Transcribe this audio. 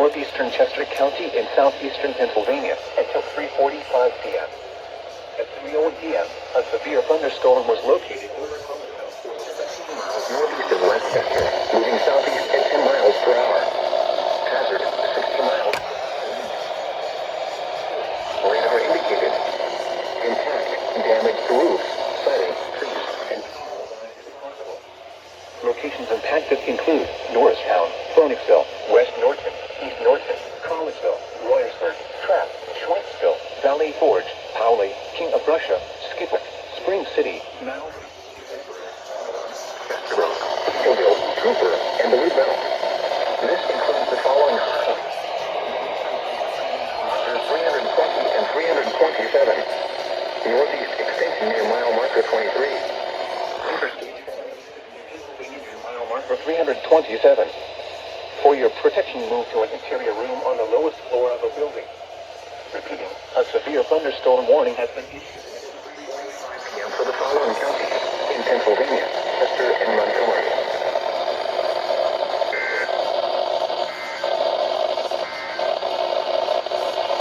northeastern Chester County in southeastern Pennsylvania until 3:45 p.m. At 3:01 p.m., a severe thunderstorm was located over Allentown, 17 miles northeast of Westchester, moving southeast at 10 miles per hour. Hazard, 60 miles. Radar indicated. Intact, damaged roofs, siding, trees, and possible. Locations impacted include Norristown, Phoenixville, West Norton, East Norton, Collegeville, Royersford, Trapp, Schweittsville, Valley Forge, Powley, King of Prussia, Skipwick, Spring City, Malvern, Chester Road, Hillville, Cooper, and the Root Belt. This includes the following highways: 320 and 327. Northeast extension near mile marker 23. Interstate near mile marker 327. For your protection, move to an interior room on the lowest floor of a building. Repeating, a severe thunderstorm warning has been issued at 3:45 p.m. for the following counties in Pennsylvania: